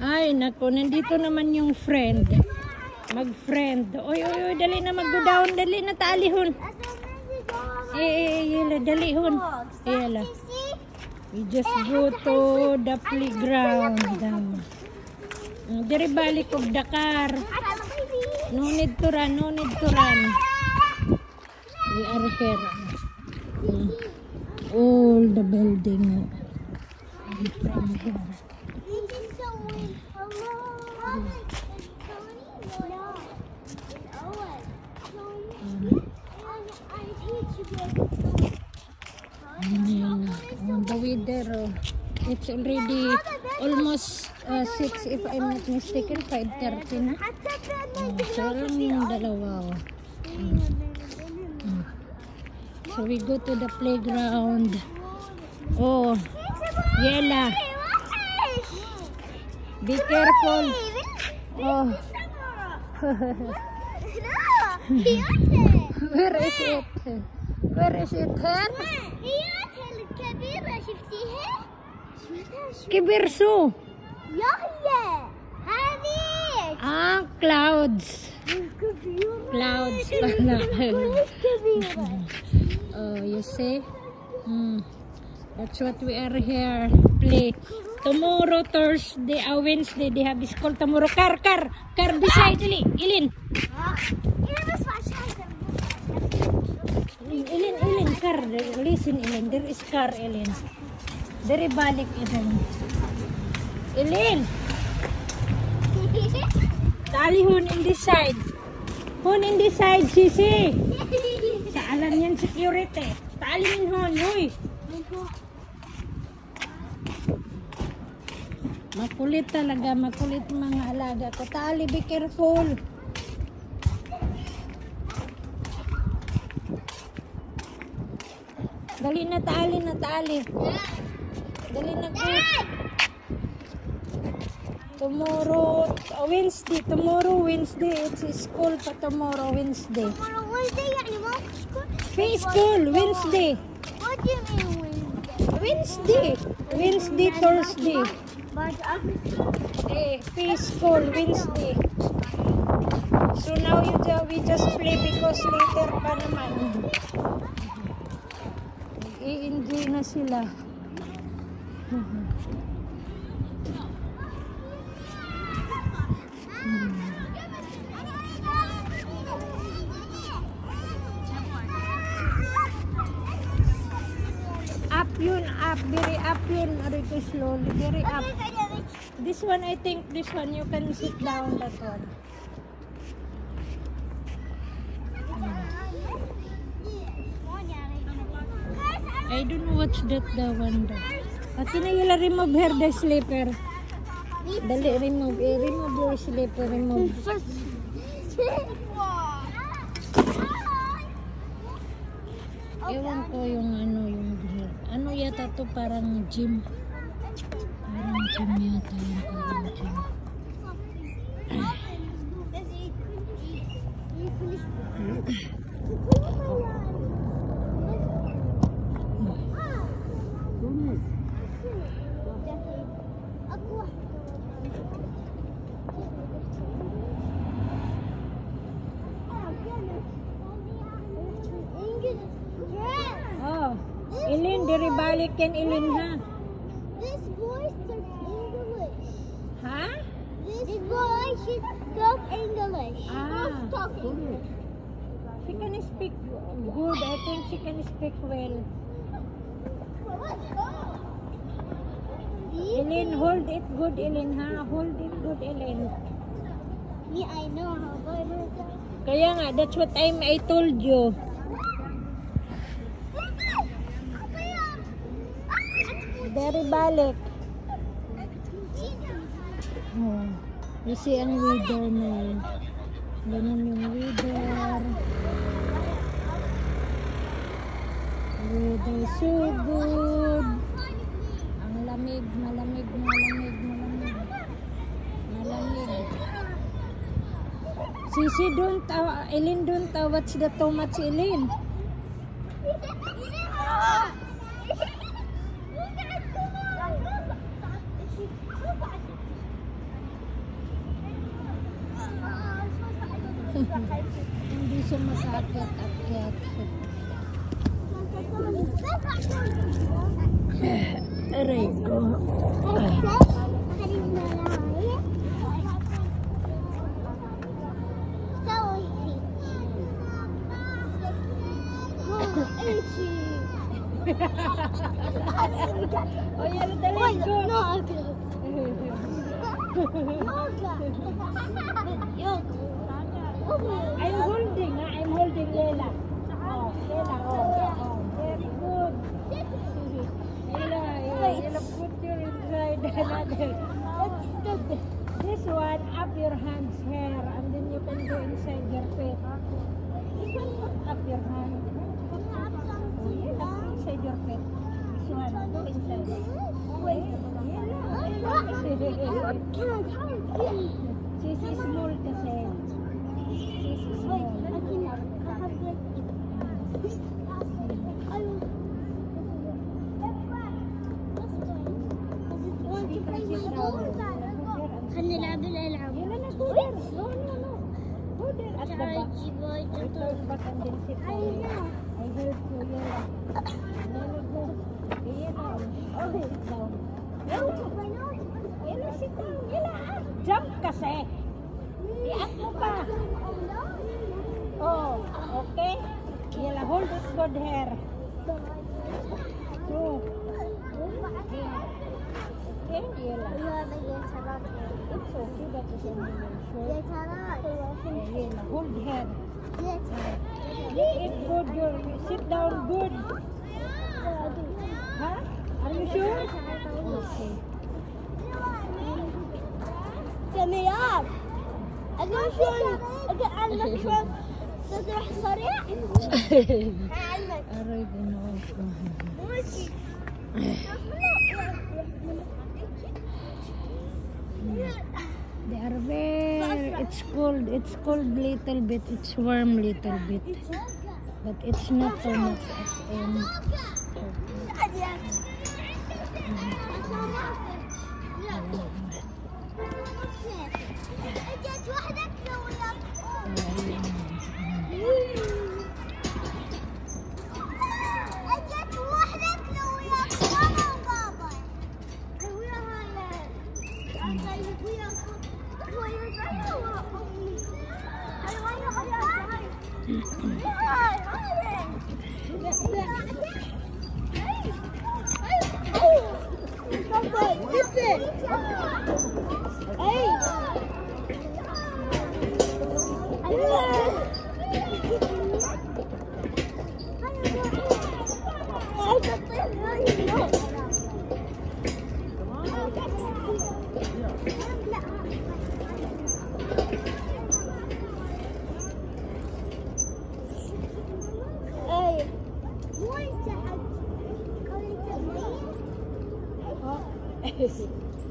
Ay, naku, nandito naman yung friend. Mag-friend. Oy, oy, oy, dali na mag-go down. Dali na, taalihon. Yala, dalihon. Yala. We just go to the playground. Dari balik of Dakar. No need to run, no need to run. We are here. All the building. From here. The weather, it's already almost 6 if I'm not mistaken, 5:30 na. So lang yung dalawa. So we go to the playground. Oh, Yela. Be careful. Oh. Where is it? Where is it? Kibirso. Clouds. Clouds pala. Oh, you see? That's what we are here. Play. Tomorrow, Thursday, Wednesday, they have school tomorrow. Car beside Ilin. Ilin, car. Listen, Ilin. There is car, Ilin. Dari balik, Ilin. Ilin. Talihon in this side. Hon in this side, Sisi. Saalan yan, security. Talihin hon, huy. Makulit talaga, makulit mga alaga ko. Tali, be careful. Dali na tali, na tali. Dali na po. Tomorrow, Wednesday, it's school pa tomorrow, Wednesday. Tomorrow, Wednesday, you want school? School, Wednesday. What do you mean Wednesday, Thursday. School, Wednesday. So now we just play because later pa naman. I-enjoy na sila. Very up yun, Arito, slowly, very up. This one, I think, this one, you can sit down, that one. I don't know what's that, the one though. At yun remove her, the slipper. Dali, remove your slipper, remove. Ewan ko yung ano yata to, parang gym. Parang gym yata yung parang gym. Ilin, diri balik yan, Ilin, ha? This boy spoke English. Ha? This boy, she spoke English. She can speak good. I think she can speak well. Ilin, hold it good, Ilin, ha? Hold it good, Ilin. Yeah, I know how good it is. Kaya nga, that's what I told you. Dari balik. Oh, you see ang weather na yun. Ganun yung weather. Weather so good. Ang lamig, malamig. Sisi, Elin, don't watch the too much, Elin. Hindi siya makaakyat-akyat. Aray ko. Oh, yan ang dalig ko. I'm holding Lela. Oh, Lela, oh, very good. Lela, put your inside another. This one, up your hands here, and then you can go inside your feet. You can put up your hand. Inside your feet. This one, go inside. Sisi small kasi. Sisi small. هنلعب الألعاب. يلا نقول. No. Go there at the back. Return back and then sit down. I heard you, Yela. Sit down. Yela, sit down. Yela, jump kasi. I-up mo pa. Oh, okay. Yela, hold it good here. So, okay, Yela. It's okay, but it's only your shirt. Yela, hold here. Eat good, sit down good. Huh? Are you sure? Okay. سمي up. أقول شلون أعلمك شلون تسرح سريع. أعلمك. أريد أن ماشي. They are very, it's cold little bit, it's warm little bit, but it's not so much as in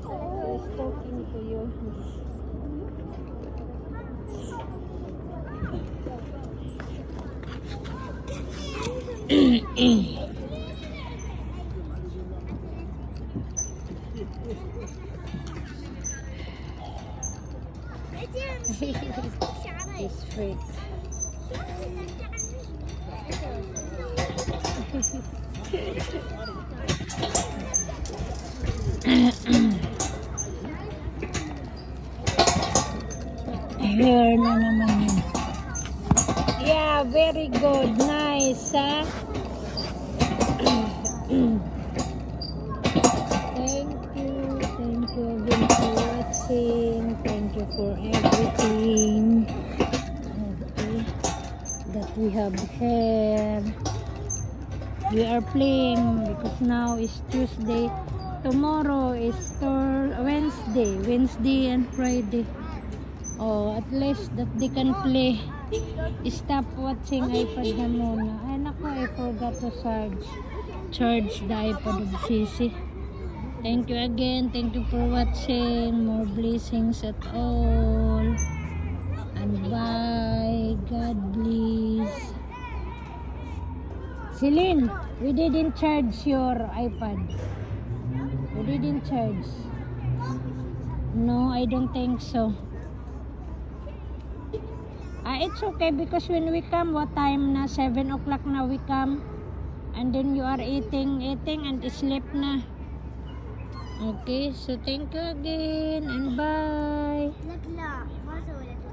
I was talking to you. This freak. Here na naman yun. Yeah, very good. Nice, ha? Thank you again for watching. Thank you for everything that we have here. We are playing because now is Tuesday. Tomorrow is Wednesday and Friday. Oh, at least that they can play. Stop watching iPad na muna. Ay nako, I forgot to charge the iPad of Sisi. Thank you again. Thank you for watching. More blessings at all. And bye. God bless. Celine, we didn't charge your iPad. We didn't charge. No, I don't think so. It's okay because when we come, what time na? 7 o'clock na we come. And then you are eating and sleep na. Okay, so thank you again and bye. Look, look.